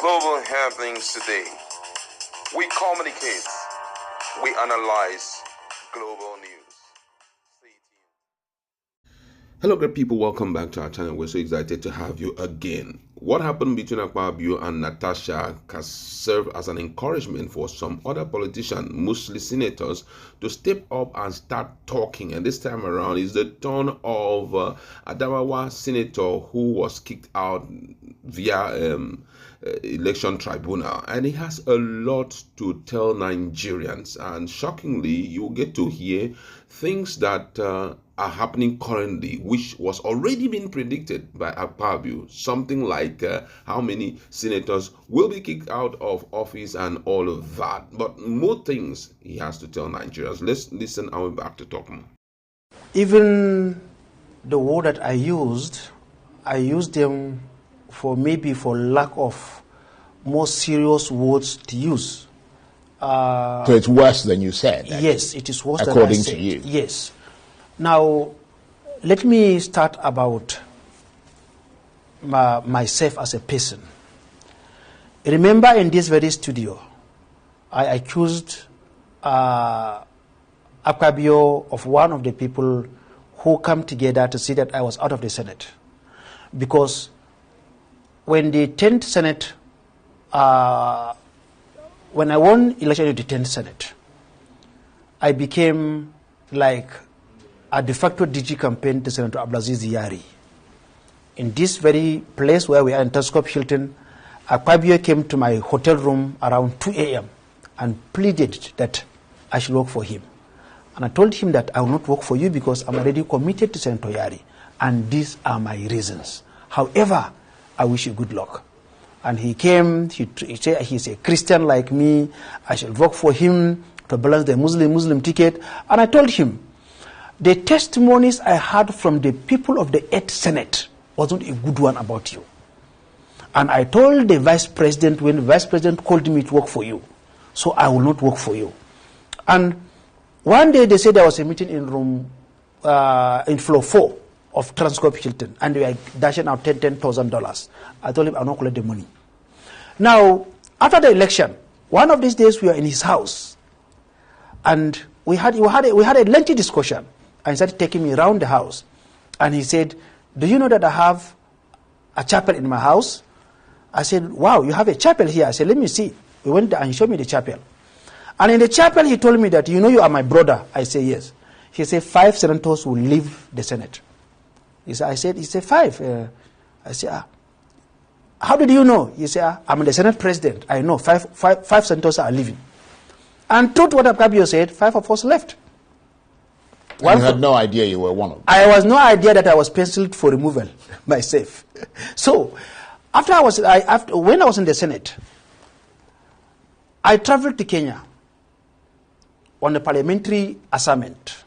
global happenings today. We communicate, we analyze global news. Hello, great people. Welcome back to our channel. We're so excited to have you again. What happened between Akpabio and Natasha has served as an encouragement for some other politicians, mostly senators, to step up and start talking. And this time around is the turn of Adamawa senator who was kicked out via election tribunal, and he has a lot to tell Nigerians. And shockingly, you get to hear things that are happening currently, which was already been predicted by Akpabio. Something like how many senators will be kicked out of office and all of that. But more things he has to tell Nigerians. Let's listen and we're back to talk more. Even the word that I used them for lack of more serious words to use. So it's worse than you said? Yes, it is worse according than I said. To you? Yes. Now, let me start about myself as a person. Remember, in this very studio, I accused Akpabio of one of the people who come together to say that I was out of the Senate. Because when the 10th Senate, when I won election to the 10th Senate, I became like a de facto DG campaign to Senator Abdulaziz Yari. In this very place where we are in Telescope Hilton, Akpabio came to my hotel room around 2 a.m. and pleaded that I should work for him. And I told him that I will not work for you because I'm already committed to Senator Yari. And these are my reasons. However, I wish you good luck. And he came, he said he's a Christian like me, I shall work for him to balance the Muslim ticket. And I told him, the testimonies I heard from the people of the 8th Senate wasn't a good one about you. And I told the Vice President when the Vice President called me to work for you, so I will not work for you. And one day they said there was a meeting in room, in floor 4 of Telescope Hilton, and they were dashing out $10,000. I told him I'll not collect the money. Now, after the election, one of these days we were in his house, and we had a lengthy discussion. And he started taking me around the house. And he said, do you know that I have a chapel in my house? I said, wow, you have a chapel here. I said, let me see. We went there and he showed me the chapel. And in the chapel, he told me that, you know, you are my brother. I said, yes. He said, 5 senators will leave the Senate. He said, 5. I said, how did you know? He said, I'm the Senate president. I know 5 senators are leaving. And true to what Akpabio said, 5 of us left. You had no idea you were one of them. I was no idea that I was penciled for removal myself. So, when I was in the Senate, I traveled to Kenya on a parliamentary assignment.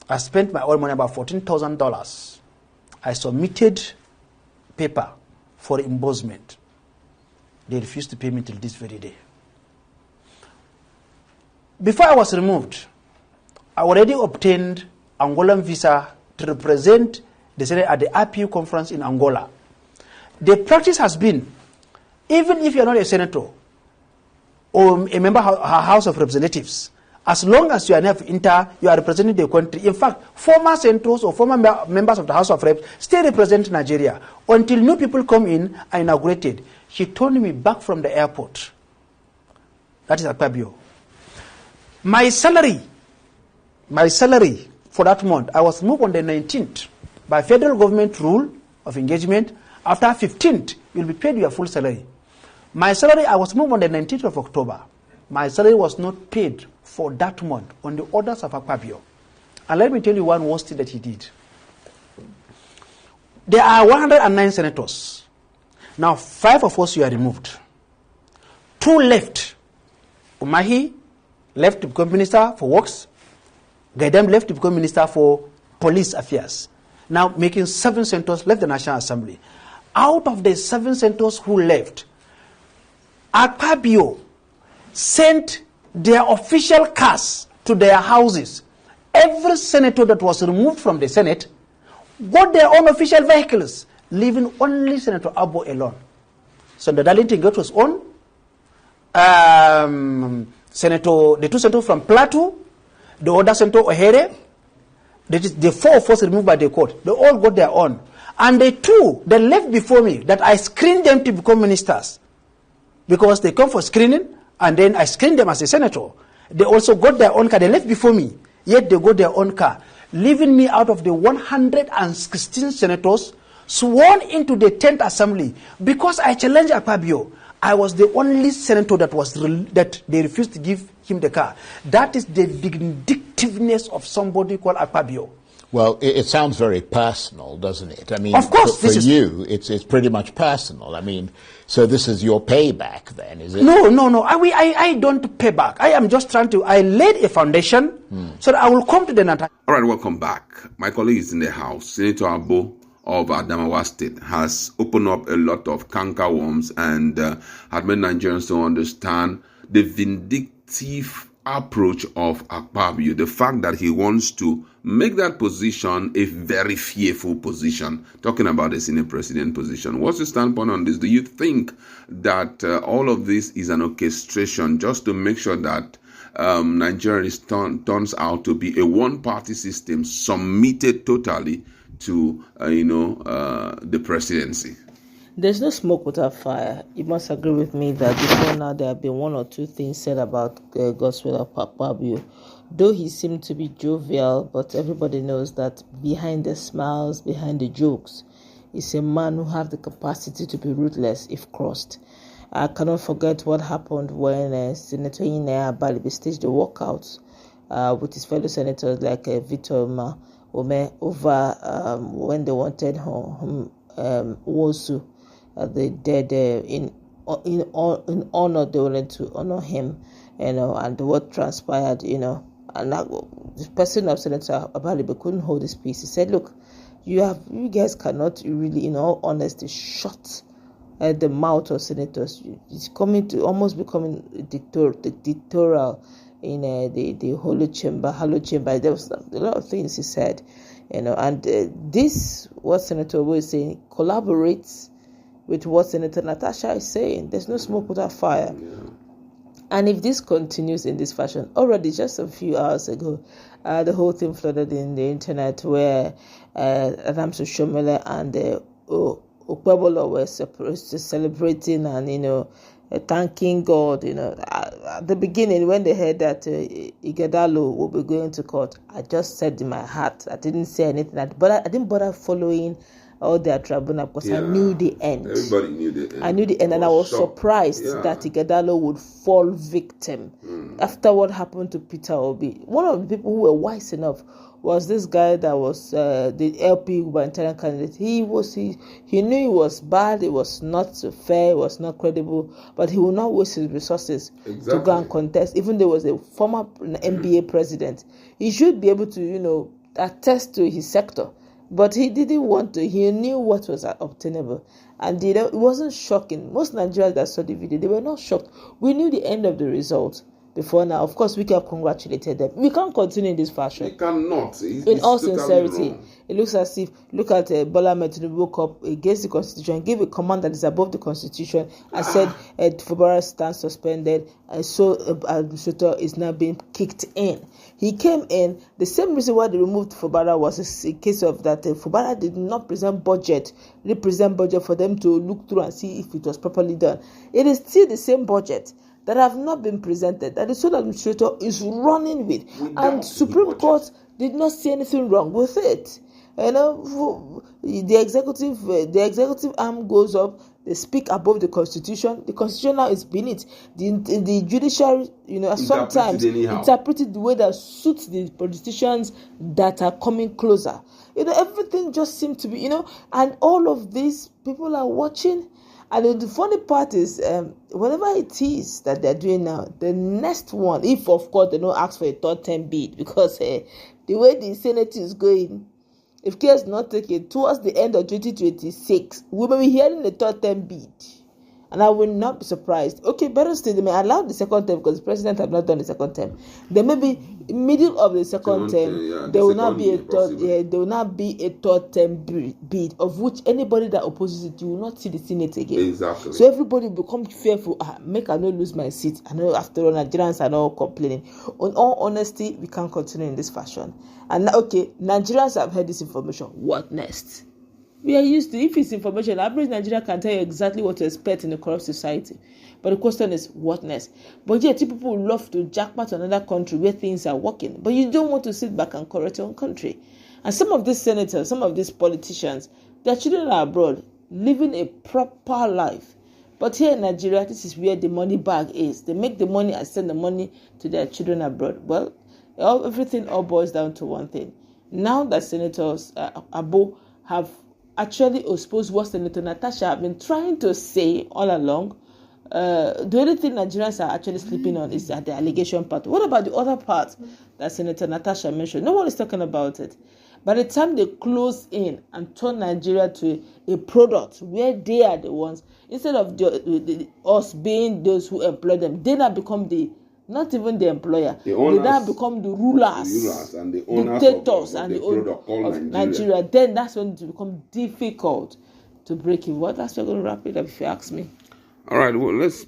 I spent my own money, about $14,000. I submitted paper for reimbursement. They refused to pay me till this very day. Before I was removed, I already obtained Angolan visa to represent the Senate at the IPU conference in Angola. The practice has been, even if you are not a senator or a member of our House of Representatives, as long as you are you are representing the country. In fact, former senators or former members of the House of Reps still represent Nigeria until new people come in and inaugurated. He told me back from the airport. That is Akpabio. My salary for that month, I was moved on the 19th by federal government rule of engagement. After 15th, you'll be paid your full salary. My salary, I was moved on the 19th of October. My salary was not paid for that month on the orders of Akpabio. And let me tell you one worst thing that he did. There are 109 senators. Now, 5 of us were removed. 2 left. Umahi left to become Minister for Works. Gaidam left to become Minister for Police Affairs. Now making 7 senators left the National Assembly. Out of the 7 senators who left, Akpabio sent their official cars to their houses. Every senator that was removed from the Senate got their own official vehicles, leaving only Senator Abo alone. Senator Darlington got his own. The two senators from Plateau, the other Senator Ohere, the 4 of us removed by the court. They all got their own. And the 2 that left before me, that I screened them to become ministers, because they come for screening, and then I screened them as a senator. They also got their own car. They left before me, yet they got their own car, leaving me out of the 116 senators sworn into the 10th assembly. Because I challenged Akpabio, I was the only senator that they refused to give him the car. That is the vindictiveness of somebody called Akpabio. Well, it sounds very personal, doesn't it? I mean, of course, for you, it's pretty much personal. I mean, so this is your payback then, is it? No. I don't pay back. I am just trying to, I laid a foundation so that I will come to the Natasha. All right, welcome back. My colleague is in the house. Senator Abo of Adamawa State has opened up a lot of cankerworms and had made Nigerians to understand the vindictive approach of Akpabio, the fact that he wants to make that position a very fearful position, talking about the Senate President position. What's your standpoint on this? Do you think that all of this is an orchestration just to make sure that Nigeria turns out to be a one-party system submitted totally to, the presidency? There's no smoke without fire. You must agree with me that before now there have been 1 or 2 things said about Godswill of Akpabio. Though he seemed to be jovial, but everybody knows that behind the smiles, behind the jokes, is a man who has the capacity to be ruthless if crossed. I cannot forget what happened when Senator Ine Abalibi staged the walkouts with his fellow senators like Victor Ome over when they wanted Wosu, the dead, in honor. They wanted to honor him, and what transpired, and the person of Senator Abalibi couldn't hold his peace. He said, "Look, you guys cannot really, in all honesty, shut the mouth of senators. It's coming to almost becoming dictatorial in the hallowed chamber. There was a lot of things he said, and this, what Senator Obo is saying, collaborates with what Senator Natasha is saying. There's no smoke without fire." Yeah. And if this continues in this fashion, already just a few hours ago, the whole thing flooded in the internet where Adamso Shomele and Okpebolo were celebrating and, thanking God. At the beginning, when they heard that Igedalo will be going to court, I just said in my heart, I didn't say anything, but I didn't bother following all their tribunal because I knew the end. Everybody knew the end. I knew the end, and I was surprised that Igedalo would fall victim after what happened to Peter Obi. One of the people who were wise enough was this guy that was the LP gubernatorial candidate. He knew it was bad, it was not fair, it was not credible, but he will not waste his resources to go and contest. Even though he was a former NBA president, he should be able to, attest to his sector. But he didn't want to. He knew what was obtainable. And it wasn't shocking. Most Nigerians that saw the video, they were not shocked. We knew the end of the result before now. Of course, we can congratulate them. We can't continue in this fashion. We cannot. In all sincerity, it looks as if, look at Bola Ahmed Tinubu woke up against the Constitution, gave a command that is above the Constitution, and said Fubara stands suspended, and so Administrator is now being kicked in. He came in. The same reason why they removed Fubara was a case of that Fubara did not present budget for them to look through and see if it was properly done. It is still the same budget that have not been presented, that the sole administrator is running with, and Supreme Court did not see anything wrong with it. The executive arm goes up. They speak above the Constitution. The Constitution now is beneath. The judiciary, sometimes interpreted the way that suits the politicians that are coming closer. Everything just seemed to be, and all of these people are watching. And the funny part is, whatever it is that they're doing now, the next one, if of course they don't ask for a third term bid, because the way the Senate is going, if care is not taken, towards the end of 2026, we will be hearing a third term bid. And I will not be surprised. Okay, better still, they may allow the second term because the president have not done the second term. Then maybe middle of the second term, there will not be a third. Yeah, there will not be a third term bid, of which anybody that opposes it, you will not see the Senate again. Exactly. So everybody will become fearful. Make I not lose my seat. I know after all Nigerians are not complaining. In all honesty, we can't continue in this fashion. And okay, Nigerians have heard this information. What next? We are used to, if it's information, average Nigeria can tell you exactly what to expect in a corrupt society. But the question is, what next? But yet, people love to jackpot to another country where things are working. But you don't want to sit back and correct your own country. And some of these senators, some of these politicians, their children are abroad, living a proper life. But here in Nigeria, this is where the money bag is. They make the money and send the money to their children abroad. Well, everything all boils down to one thing. Now that Senators Abo have actually exposed what Senator Natasha have been trying to say all along, the only thing Nigerians are actually sleeping on is that the allegation part. What about the other part that Senator Natasha mentioned? No one is talking about it. By the time they close in and turn Nigeria to a product where they are the ones, instead of us being those who employ them, they now become not even the employer. The owners, they now become the rulers and the owners dictators of and the owners of Nigeria. Then that's when it becomes difficult to break it. Well, that's where we're going to wrap it up, if you ask me. All right, well, let's